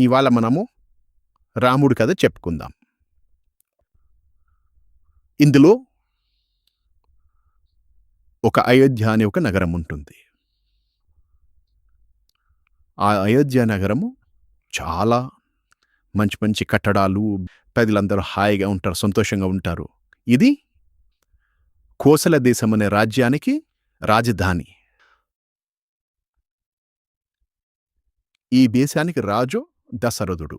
ఇవాళ మనము రాముడి కథ చెప్పుకుందాం. ఇందులో ఒక అయోధ్య అనే ఒక నగరం ఉంటుంది. ఆ అయోధ్య నగరము చాలా మంచి మంచి కట్టడాలు, ప్రజలందరూ హాయిగా ఉంటారు, సంతోషంగా ఉంటారు. ఇది కోసల దేశం అనే రాజ్యానికి రాజధాని. ఈ దేశానికి రాజు దశరథుడు.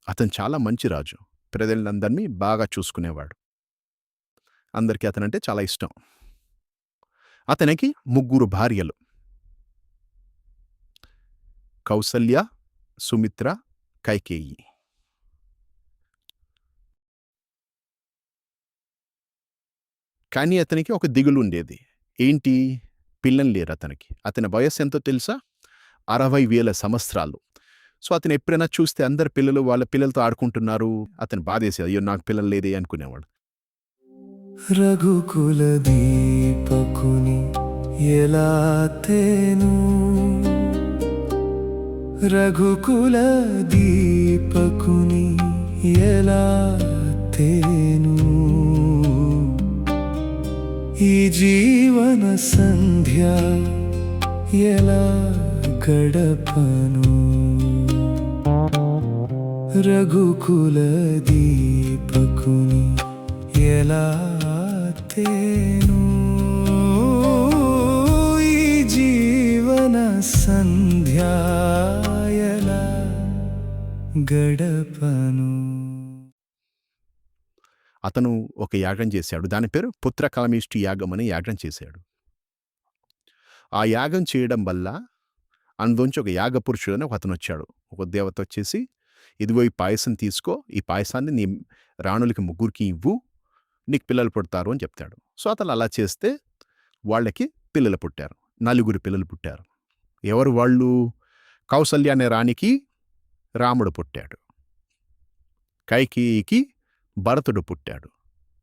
అతను చాలా మంచి రాజు. ప్రజలందరినీ బాగా చూసుకునేవాడు. అందరికీ అతనంటే చాలా ఇష్టం. అతనికి 3 భార్యలు. కౌసల్య, సుమిత్ర, కైకేయి. కానీ అతనికి ఒక దిగులు ఉండేది. ఏంటి? పిల్లలు లేరు అతనికి. అతని వయస్సు ఎంతో తెలుసా? 60,000 సంవత్సరాలు. సో అతను ఎప్పుడైనా చూస్తే అందరు పిల్లలు వాళ్ళ పిల్లలతో ఆడుకుంటున్నారు, అతను బాధేసేది, అయ్యో నాకు పిల్లలు లేదే అనుకునేవాడు. రఘుకుల దీపకుని ఎలా తేను, రఘుకుల దీపకుని ఎలా తేను, ఈ జీవన సంధ్య ఎలా గడపను, రఘుకుల దీపకుని ఎలా తేను, ఈ జీవన సంధ్య ఎలా గడపను. అతను ఒక యాగం చేశాడు. దాని పేరు పుత్రకామేష్టి యాగం అనే యాగం చేశాడు. ఆ యాగం చేయడం వల్ల అందులోంచి ఒక యాగ పురుషుడు అని ఒక అతను వచ్చాడు. ఒక దేవత వచ్చేసి, ఇదిగో ఈ పాయసం తీసుకో, ఈ పాయసాన్ని నీ రాణులకి 3కి ఇవ్వు, నీకు పిల్లలు పుడతారు అని చెప్తాడు. సో అతను అలా చేస్తే వాళ్ళకి పిల్లలు పుట్టారు. 4 పిల్లలు పుట్టారు. ఎవరు వాళ్ళు? కౌసల్య అనే రాణికి రాముడు పుట్టాడు, కైకేయికి భరతుడు పుట్టాడు,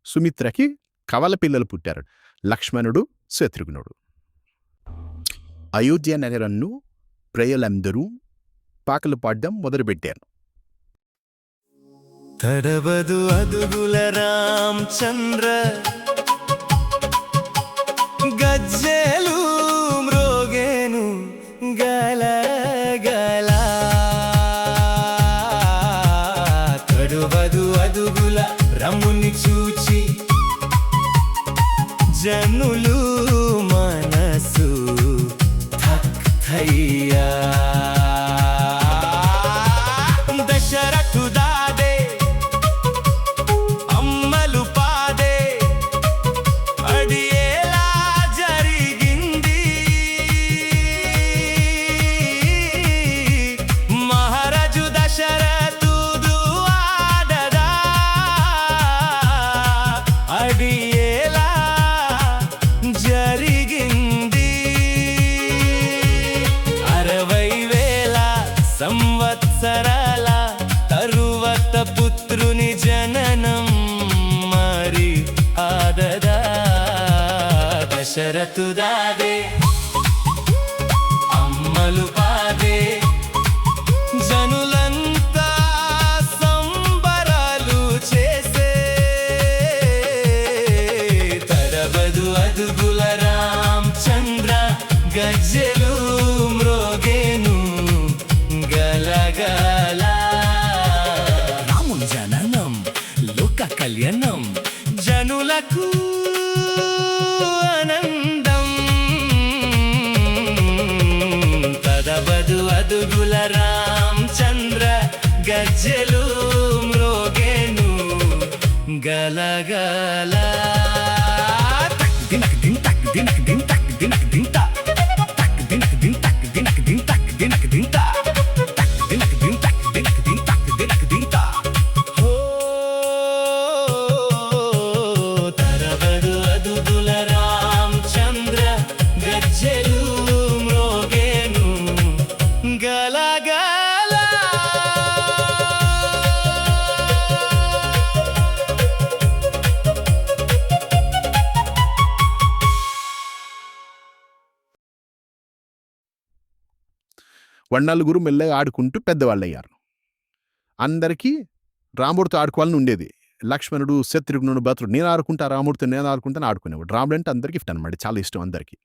సుమిత్రకి కవల పిల్లలు పుట్టారు, లక్ష్మణుడు, శత్రుఘ్నుడు. అయోధ్య నగరంను ప్రజలందరూ పాకలు పాడడం మొదలుపెట్టారు. తడవదు అదుగుల రామచంద్ర, గజ్జెలు మ్రోగేను గల గల, తడవదు అదుగుల రముని చూచి జనులు మనసు థయ్యా, దశరథు దాదే అమ్మలు పాదే అడియేలా జరిగింది, మహారాజు దశరథుడు ఆడదా అడియేలా జరిగింది, 60,000 సంవత్సరాల తరువాత పుత్రుని జననం మరి ఆదదా, దశరథు దాదే అమ్మలు పాదే జనులంతా సంబరాలు చేసే, తరబదు అదుగుల రామచంద్ర గజ్జెలు మ్రోగేను గలగల, రాముని జననం లోక కళ్యాణం జనులకు ఆనందం, తదబదు అదుగుల రామచంద్ర గజ్జెలు మ్రోగేను గలగల, దినక్ దిన్ తక్ దినక్ దిన్ తక్ దినక్ దిన్ తక్ దినక్ దిన్ తక్ దినక్ దిన్ తక్ దినక్ దిన్ తక్ దినక్ దిన్ తక్ దినక్ దిన్ తక్ దినక్ దిన్ తక్, ఓ తరబడు అదుగుల రామచంద్ర గజ్జెలు మ్రోగేను గలగల. వాళ్ళ 4 మెల్లగా ఆడుకుంటూ పెద్దవాళ్ళయ్యారు. అందరికీ రాముడితో ఆడుకోవాలని ఉండేది. లక్ష్మణుడు, శత్రుఘ్నుడు, భరతుడు నేను ఆడుకుంటా రాముడితో నేను ఆడుకుంటాను ఆడుకునేవాడు. రాముడు అంటే అందరికీ ఇష్టం అనమాట. చాలా ఇష్టం అందరికీ.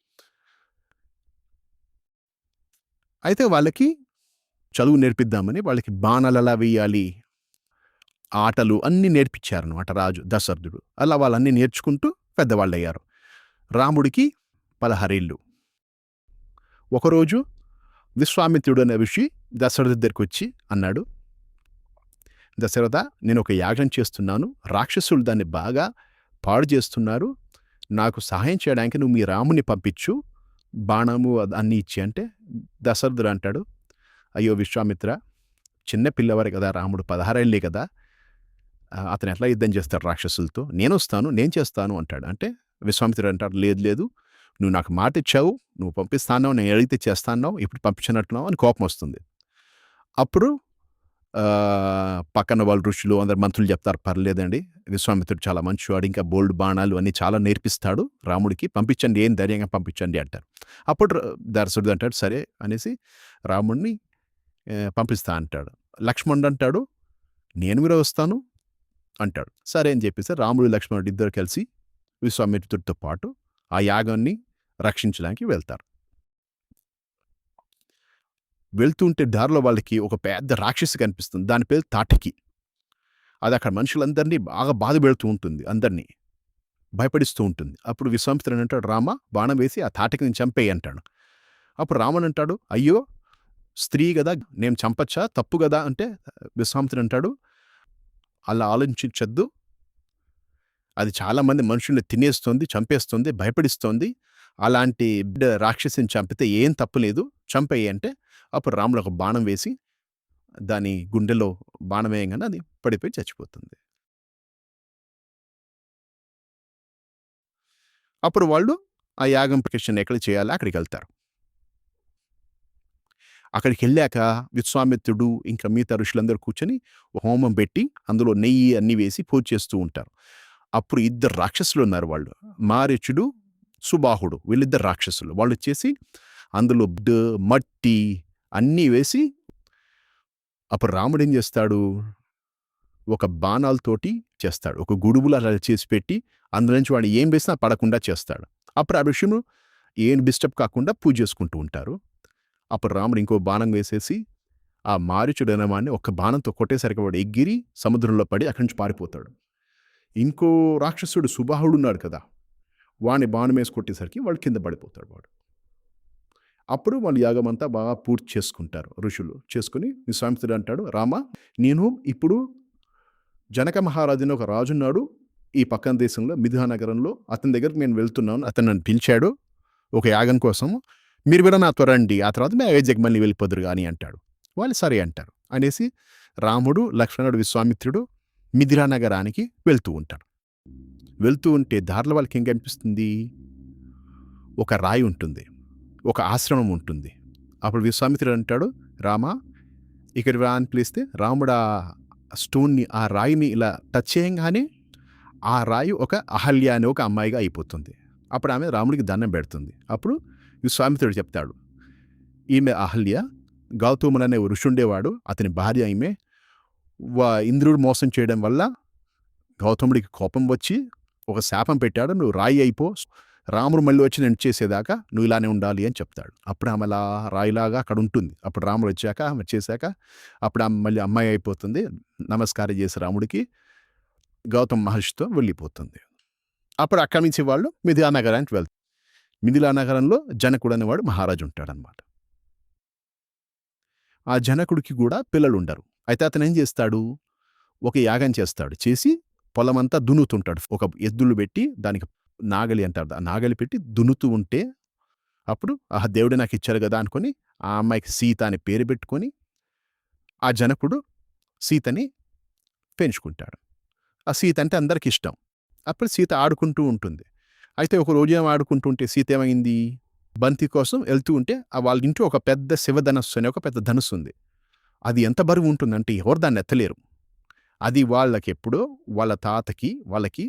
అయితే వాళ్ళకి చదువు నేర్పిద్దామని వాళ్ళకి బాణాలు ఎలా వేయాలి, ఆటలు అన్నీ నేర్పించారనమాట రాజు దశరథుడు. అలా వాళ్ళన్నీ నేర్చుకుంటూ పెద్దవాళ్ళయ్యారు. రాముడికి 16 ఏళ్ళు. ఒకరోజు విశ్వామిత్రుడు అనే ఋషి దశరథుడి దగ్గరికి వచ్చి అన్నాడు, దశరథ, నేను ఒక యాగం చేస్తున్నాను, రాక్షసులు దాన్ని బాగా పాడు చేస్తున్నారు, నాకు సహాయం చేయడానికి నువ్వు మీ రాముని పంపించు, బాణము అన్నీ ఇచ్చి. అంటే దశరథుడు అంటాడు, అయ్యో విశ్వామిత్ర, చిన్న పిల్లవారే కదా రాముడు, 16 ఏళ్ళే కదా, అతను ఎట్లా యుద్ధం చేస్తాడు రాక్షసులతో, నేను వస్తాను, నేను చేస్తాను అంటాడు. అంటే విశ్వామిత్రుడు అంటాడు, లేదు లేదు, నువ్వు నాకు మాట ఇచ్చావు, నువ్వు పంపిస్తాన్నావు, నేను అడిగితే చేస్తాన్నావు, ఇప్పుడు పంపించినట్టున్నావు అని కోపం వస్తుంది. అప్పుడు పక్కన వాళ్ళు ఋషులు అందరు మంత్రులు చెప్తారు, పర్లేదండి, విశ్వామిత్రుడు చాలా మంచివాడు, ఇంకా బోల్డ్ బాణాలు అన్నీ చాలా నేర్పిస్తాడు రాముడికి, పంపించండి, ఏం ధైర్యంగా పంపించండి అంటారు. అప్పుడు దశరథుడు అంటాడు సరే అనేసి రాముడిని పంపిస్తా అంటాడు. లక్ష్మణుడు అంటాడు, నేను కూడా వస్తాను అంటాడు. సరే అని చెప్పేసి రాముడు లక్ష్మణుడు ఇద్దరు కలిసి విశ్వామిత్రుడితో పాటు ఆ యాగాన్ని రక్షించడానికి వెళ్తారు. వెళ్తుంటే దారిలో వాళ్ళకి ఒక పెద్ద రాక్షసి కనిపిస్తుంది. దాని పేరు తాటకి. అది అక్కడ మనుషులందరినీ బాగా బాధ పెడుతూ ఉంటుంది, అందరినీ భయపడిస్తూ ఉంటుంది. అప్పుడు విశ్వామిత్రుడు అంటాడు, రామ, బాణం వేసి ఆ తాటకిని చంపేయి అంటాడు. అప్పుడు రాముడు అంటాడు, అయ్యో స్త్రీ కదా, నేను చంపచ్చా, తప్పు కదా అంటే విశ్వామిత్రుడు అంటాడు, అలా ఆలోచించద్దు, అది చాలామంది మనుషుల్ని తినేస్తుంది, చంపేస్తుంది, భయపడిస్తోంది, అలాంటి రాక్షసిని చంపితే ఏం తప్పులేదు, చంపేయి అంటే అప్పుడు రాముడు ఒక బాణం వేసి దాని గుండెలో బాణం వేయగానే అది పడిపోయి చచ్చిపోతుంది. అప్పుడు వాళ్ళు ఆ యాగం ప్రదక్షిణ ఎక్కడ చేయాలి అక్కడికి వెళ్తారు. అక్కడికి వెళ్ళాక విశ్వామిత్రుడు ఇంకా మిగతా ఋషులందరూ కూర్చొని హోమం పెట్టి అందులో నెయ్యి అన్నీ వేసి పూజ చేస్తూ ఉంటారు. అప్పుడు 2 రాక్షసులు ఉన్నారు, వాళ్ళు మారీచుడు, సుబాహుడు, వీళ్ళిద్దరు రాక్షసులు. వాళ్ళు వచ్చేసి అందులో మట్టి అన్నీ వేసి, అప్పుడు రాముడు ఏం చేస్తాడు, ఒక బాణాలతోటి చేస్తాడు, ఒక గుడుబులు అలా చేసి పెట్టి అందులో నుంచి వాడు ఏం వేసినా పడకుండా చేస్తాడు. అప్పుడు ఆ ఋషులు ఏం డిస్టర్బ్ కాకుండా పూజ చేసుకుంటూ ఉంటారు. అప్పుడు రాముడు ఇంకో బాణం వేసేసి ఆ మారీచుడు అనేవాడిని ఒక బాణంతో కొట్టేసరికి వాడు ఎగిరి సముద్రంలో పడి అక్కడి నుంచి పారిపోతాడు. ఇంకో రాక్షసుడు సుబాహుడు ఉన్నాడు కదా, వాడిని బాణం వేసి కొట్టేసరికి వాడు కింద పడిపోతాడు వాడు. అప్పుడు వాళ్ళు యాగం అంతా బాగా పూర్తి చేసుకుంటారు ఋషులు. చేసుకుని విశ్వామిత్రుడు అంటాడు, రామ, నేను ఇప్పుడు జనక మహారాజుని ఒక రాజున్నాడు ఈ పక్కన దేశంలో మిథిలా నగరంలో, అతని దగ్గరికి నేను వెళ్తున్నాను, అతను నన్ను పిలిచాడు ఒక యాగం కోసం, మీరు కూడా నాతో రండి, ఆ తర్వాత మేము అయోధ్యకి మళ్ళీ వెళ్ళిపోదురు కానీ అంటాడు. వాళ్ళు సరే అంటారు. అనేసి రాముడు, లక్ష్మణుడు, విశ్వామిత్రుడు మిథిలా నగరానికి వెళ్తూ ఉంటారు. వెళ్తూ ఉంటే దారిలో వాళ్ళకి ఏం కనిపిస్తుంది, ఒక రాయి ఉంటుంది, ఒక ఆశ్రమం ఉంటుంది. అప్పుడు విశ్వామిత్రుడు అంటాడు, రామా, ఇక్కడ రా అని పిలిస్తే రాముడు ఆ స్టోన్ని, ఆ రాయిని ఇలా టచ్ చేయంగానే ఆ రాయి ఒక అహల్య అనే ఒక అమ్మాయిగా అయిపోతుంది. అప్పుడు ఆమె రాముడికి దండం పెడుతుంది. అప్పుడు విశ్వామిత్రుడు చెప్తాడు, ఈమె అహల్య, గౌతముడు అనే ఋషుండేవాడు, అతని భార్య ఈమె, ఇంద్రుడు మోసం చేయడం వల్ల గౌతముడికి కోపం వచ్చి ఒక శాపం పెట్టాడు, నువ్వు రాయి అయిపో, రాముడు మళ్ళీ వచ్చి నేను చేసేదాకా నువ్వు ఇలానే ఉండాలి అని చెప్తాడు. అప్పుడు ఆమె అలా రాయిలాగా అక్కడ ఉంటుంది. అప్పుడు రాముడు వచ్చాక ఆమె చేశాక అప్పుడు ఆమె మళ్ళీ అమ్మాయి అయిపోతుంది, నమస్కారం చేసి రాముడికి గౌతమ్ మహర్షితో వెళ్ళిపోతుంది. అప్పుడు అక్కడి నుంచి వాళ్ళు మిథిలా నగరానికి వెళ్తారు. మిథిలా నగరంలో జనకుడు అనేవాడు మహారాజు ఉంటాడనమాట. ఆ జనకుడికి కూడా పిల్లలు ఉండరు. అయితే అతను ఏం చేస్తాడు, ఒక యాగం చేస్తాడు, చేసి పొలమంతా దున్నుతుంటాడు. ఒక ఎద్దులు పెట్టి దానికి నాగలి అంటారు, ఆ నాగలి పెట్టి దున్నుతూ ఉంటే అప్పుడు ఆ దేవుడు నాకు ఇచ్చారు కదా అనుకొని ఆ అమ్మాయికి సీత అని పేరు పెట్టుకొని ఆ జనకుడు సీతని పెంచుకుంటాడు. ఆ సీత అంటే అందరికి ఇష్టం. అప్పుడు సీత ఆడుకుంటూ ఉంటుంది. అయితే ఒక రోజు ఏం ఆడుకుంటుంటే సీత ఏమైంది, బంతి కోసం వెళ్తూ ఉంటే వాళ్ళ ఇంట్లో ఒక పెద్ద శివధనస్సు అనే ఒక పెద్ద ధనుస్సు ఉంది. అది ఎంత బరువు ఉంటుందంటే ఎవరు దాన్ని ఎత్తలేరు. అది వాళ్ళకి ఎప్పుడో వాళ్ళ తాతకి వాళ్ళకి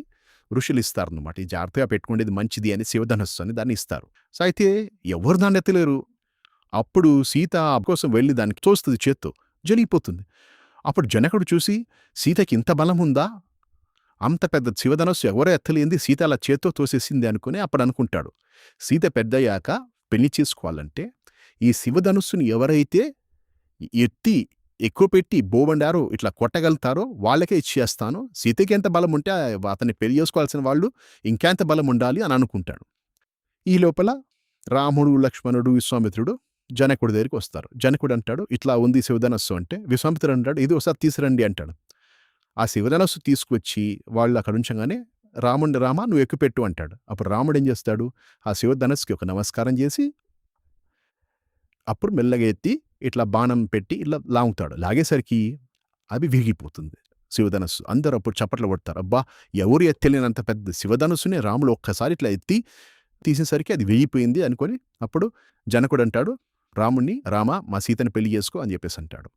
ఋషులు ఇస్తారన్నమాట, ఈ జాగ్రత్తగా పెట్టుకునేది మంచిది అని శివధనస్సు అని దాన్ని ఇస్తారు. సో అయితే ఎవరు దాన్ని ఎత్తలేరు. అప్పుడు సీత కోసం వెళ్ళి దానికి తోస్తుంది, చేత్తో జరిగిపోతుంది. అప్పుడు జనకుడు చూసి సీతకి ఇంత బలం ఉందా, అంత పెద్ద శివధనస్సు ఎవరో ఎత్తలేంది, సీత అలా చేత్తో తోసేసింది అనుకుని అప్పుడు అనుకుంటాడు, సీత పెద్దయ్యాక పెళ్లి చేసుకోవాలంటే ఈ శివధనుస్సుని ఎవరైతే ఎత్తి ఎక్కువ పెట్టి బోబండారో ఇట్లా కొట్టగలుగుతారో వాళ్ళకే ఇచ్చేస్తాను, సీతకి ఎంత బలం ఉంటే అతన్ని పెళ్లి చేసుకోవాల్సిన వాళ్ళు ఇంకెంత బలం ఉండాలి అని అనుకుంటాడు. ఈ లోపల రాముడు, లక్ష్మణుడు, విశ్వామిత్రుడు జనకుడి దగ్గరికి వస్తారు. జనకుడు అంటాడు, ఇట్లా ఉంది శివధనస్సు అంటే, విశ్వామిత్రుడు అంటాడు, ఇది ఒకసారి తీసురండి అంటాడు. ఆ శివధనస్సు తీసుకొచ్చి వాళ్ళు అక్కడ ఉంచగానే రాముడిని, రామ నువ్వు ఎక్కుపెట్టు అంటాడు. అప్పుడు రాముడు ఏం చేస్తాడు, ఆ శివధనస్సుకి ఒక నమస్కారం చేసి అప్పుడు మెల్లగా ఎత్తి ఇట్లా బాణం పెట్టి ఇట్లా లాగుతాడు. లాగేసరికి అవి విరిగిపోతుంది శివధనస్సు. అందరూ అప్పుడు చప్పట్లు కొడతారు, అబ్బా ఎవరు ఎత్తలేనంత పెద్ద శివధనస్సుని రాముడు ఒక్కసారి ఇట్లా ఎత్తి తీసేసరికి అది వెయ్యిపోయింది అనుకొని అప్పుడు జనకుడు అంటాడు రాముణ్ణి, రామ మా సీతని పెళ్లి చేసుకో అని చెప్పేసి అంటాడు.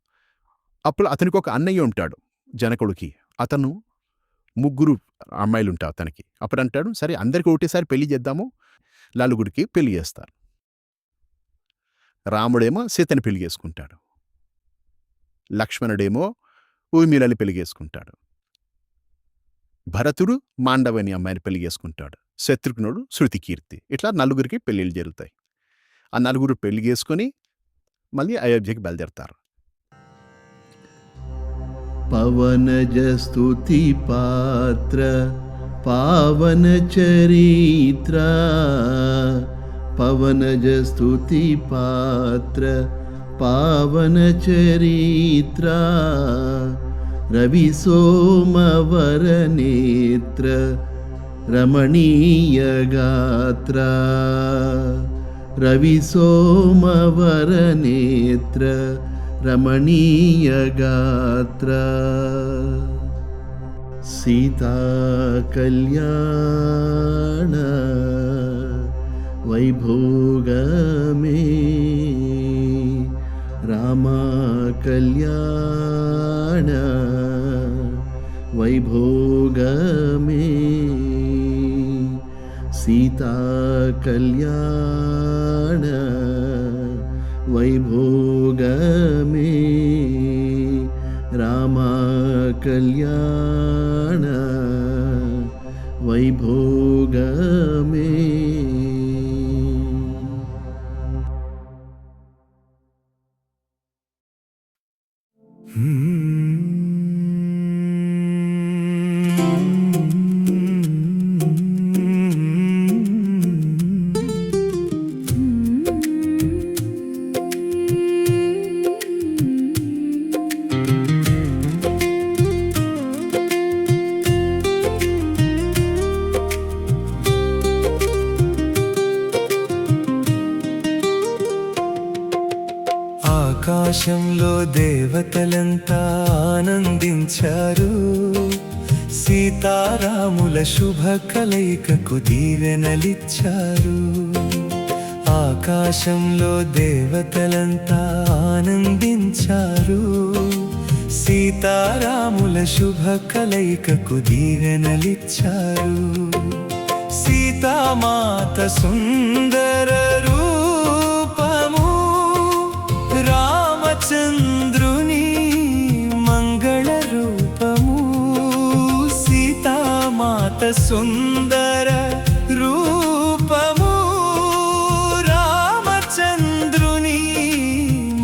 అప్పుడు అతనికి ఒక అన్నయ్య ఉంటాడు జనకుడికి, అతను 3 అమ్మాయిలు ఉంటారు అతనికి. అప్పుడు అంటాడు, సరే అందరికీ ఒకటేసారి పెళ్లి చేద్దాము, నలుగురికి పెళ్లి చేస్తారు. రాముడేమో సీతని పెళ్లి చేసుకుంటాడు, లక్ష్మణుడేమో ఊర్మిళని పెళ్లి చేసుకుంటాడు, భరతుడు మాండవని అమ్మాయిని పెళ్లి చేసుకుంటాడు, శత్రుఘ్నుడు శృతికీర్తి. ఇట్లా నలుగురికి పెళ్లిళ్ళు జరుగుతాయి. ఆ నలుగురు పెళ్లి చేసుకొని మళ్ళీ అయోధ్యకి బయలుదేరతారు. పవనజ స్తుతి పాత్ర పావన చరిత్ర, పవనజ స్తుతి పాత్ర పావన చరిత్ర, రవి సోమవర నేత్ర రమణీయ గాత్ర, రవి సోమవర నేత్ర రమణీయ గాత్ర, సీతా కళ్యాణ వైభోగమే, రామ కళ్యాణ వైభోగమే, సీతా కళ్యాణ వైభోగమే, రామ కళ్యాణ వైభోగమే. ఆకాశంలో దేవతలంతా ఆనందించారు, సీతారాముల శుభ కలయికకు దీవెనలిచ్చారు. ఆకాశంలో దేవతలంతా ఆనందించారు, సీతారాముల శుభ కలయికకు దీవెనలిచ్చారు. సీతామాత సుందర రూపము, రామచంద్రుని మంగళ రూపము, సీతామాత సుందర రూపము, రామచంద్రుని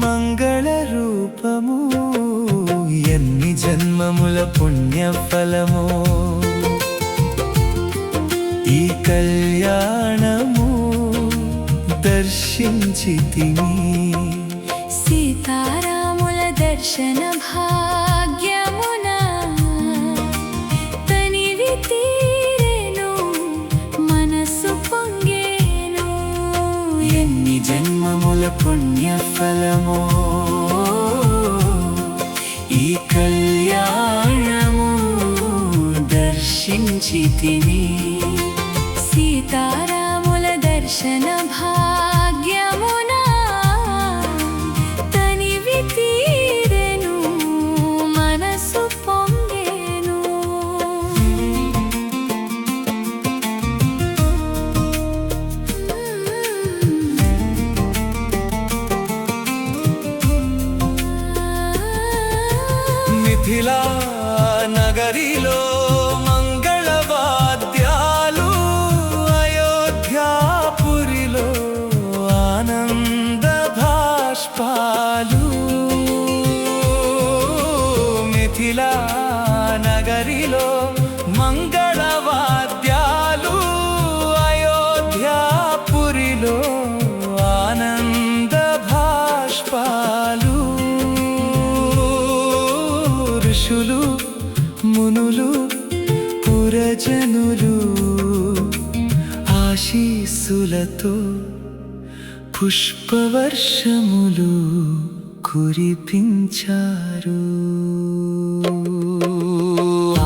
మంగళ రూపము. ఎన్ని జన్మముల పుణ్యఫలమో ఈ కళ్యాణము దర్శించితిని. సీతారాముల దర్శన భాగ్యమున తనివి తీరెను, మనసు పొంగేను. ఎన్ని జన్మముల పుణ్యఫలమో ఈ కళ్యాణము దర్శించితిని. సీతారాముల దర్శన భాగ్యమున తనివి తీరెను, మనసు పొంగేను. పురజనులు ఆశీస్సులతో పుష్పవర్షములు కురిపించారు.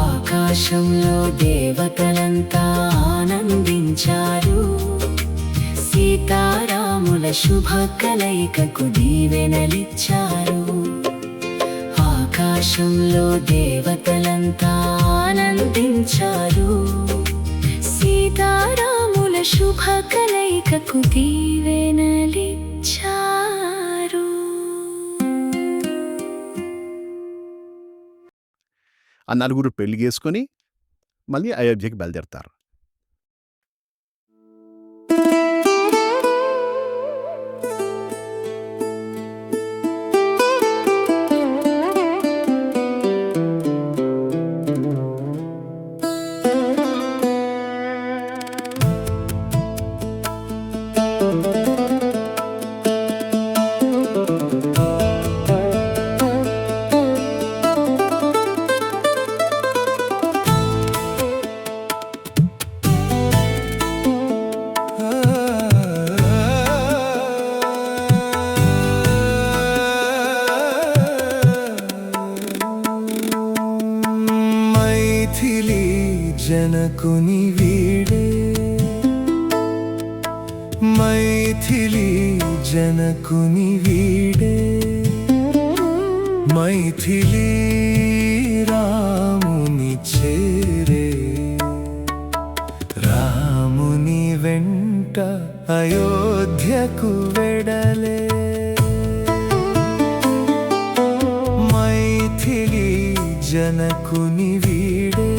ఆకాశంలో దేవతలంతా ఆనందించారు. సీతారాముల శుభ కలయికకు దీవెనలిచ్చారు. ఆకాశంలో దేవతలంతా ఆనందించారు. సీతారాముల శుభ కలయికకు దీవెనలిచ్చారు. ఆ నలుగురు పెళ్లి చేసుకొని మళ్ళీ అయోధ్యకి బయలుదేరతారు. మైథిలి జనకుని వీడే, మైథిలి జనకుని వీడే, మైథిలి రాముని చేరే, రాముని వెంట అయోధ్యకు వెడలే. మైథిలి జనకుని వీడే,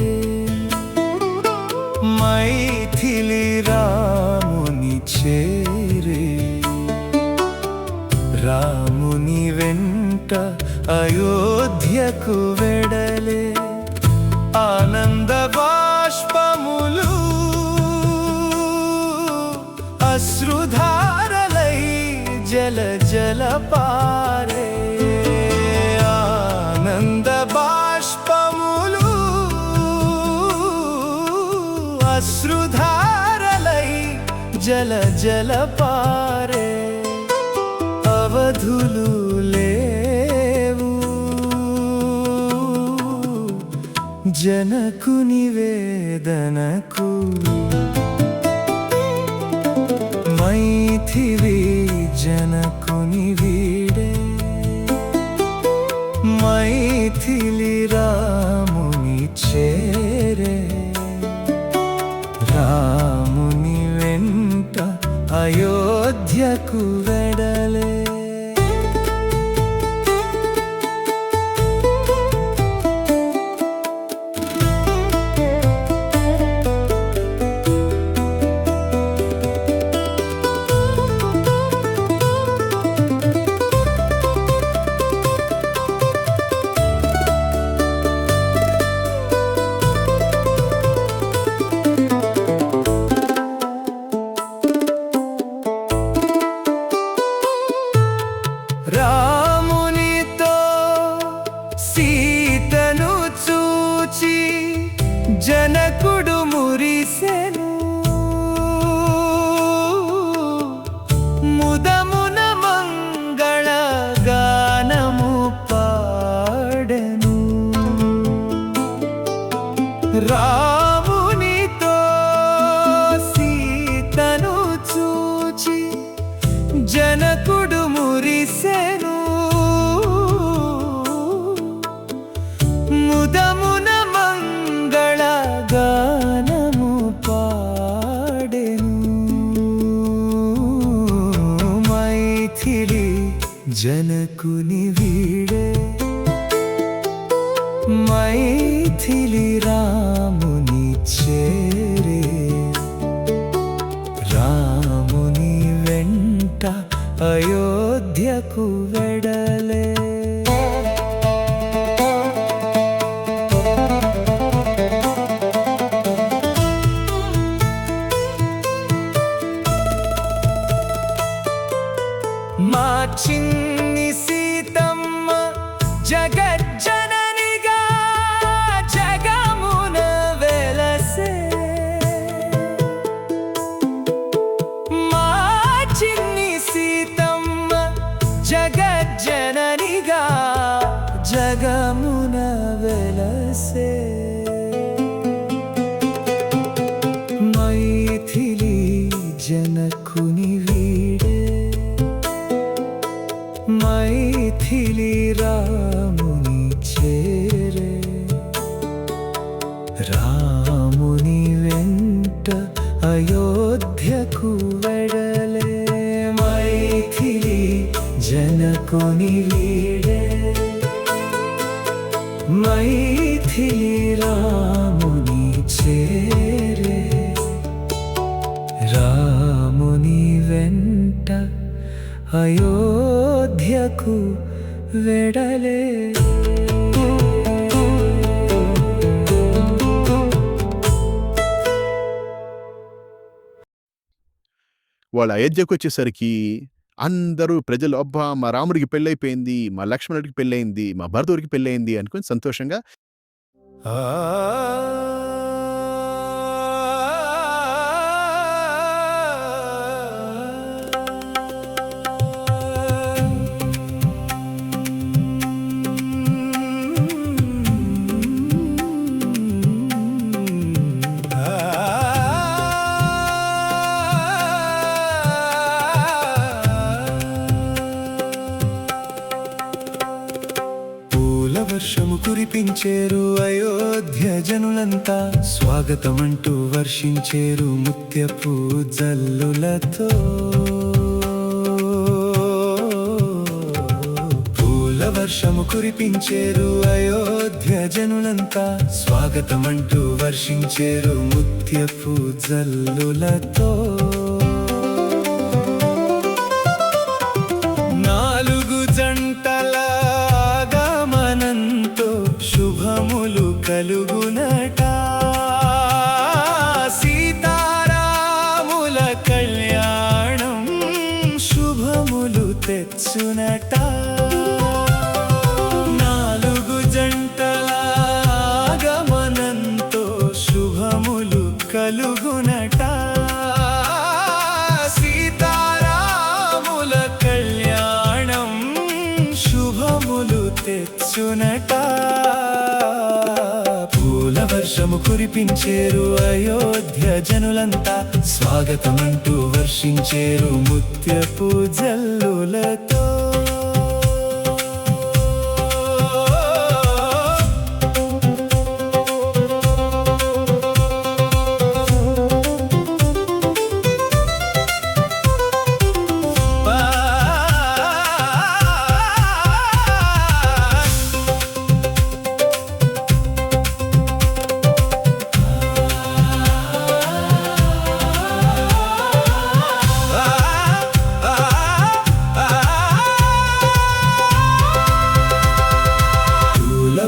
మైథిలి రాముని చేరే, రాముని వెంట అయోధ్యకు వెడలే. ఆనంద బాష్పములు అశ్రుధారలై జల జల పారే. ఆనంద బాష్పములు అశ్రుధారలై జల జల పారే. అవధులు లేవు జనకుని వేదనకు. మైథిలి జనకుని వీడే, మైథిలి రాముని చేరే, రాముని వెంట అయోధ్యకు వెడలే. రామునితో సీతను చూచి జనకుడు మురిసెను. ముదమున మంగళ గానము పాడెను. రామునితో సీతను చూచి జనకుడు మురిసెను. ముదమున మంగళ గానము పాడెను. మైథిలి జనకుని వీడే, మైథిలి రాముని చేరే, రాముని వెంట అయోధ్యకు వెడలే. మా చిన్ని సీతమ్మ జగజ్జననిగా జగమున వెల రాముని వెంట అయోధ్యకు వెడలే మైథిలి జనకుని వీడే మైథిలి రాముని చేరే రాముని వెంట అయోధ్యకు వెడలే వాళ్ళు అయోధ్యకు వచ్చేసరికి అందరూ ప్రజలు అబ్బా మా రాముడికి పెళ్ళైపోయింది, మా లక్ష్మణుడికి పెళ్ళయింది, మా భరతుడికి పెళ్ళయింది అనుకుని సంతోషంగా వర్షము కురిపించేరు అయోధ్య జనులంతా స్వాగతమంటూ వర్షించేరు ముత్యపు జల్లులతో పూల వర్షము కురిపించేరు అయోధ్య జనులంతా స్వాగతమంటూ వర్షించేరు ముత్యపు జల్లులతో నాలుగు జంటల శుభములు కలుగునట సీతారాముల కళ్యాణం శుభములు తెచ్చునట నాలుగు జంటల ఆగమనంతో శుభములు కలుగునట సీతారాముల కళ్యాణం శుభములు తెచ్చునట వర్షము కురిపించేరు అయోధ్య జనులంతా స్వాగతమంటూ వర్షించేరు ముత్యపు జల్లులతో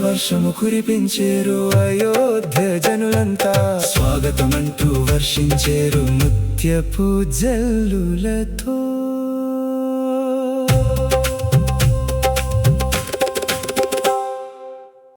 వర్షము కురిపించేరు అయోధ్య జనులంతా స్వాగతమంటూ వర్షించేరు ముత్యపు జల్లులతో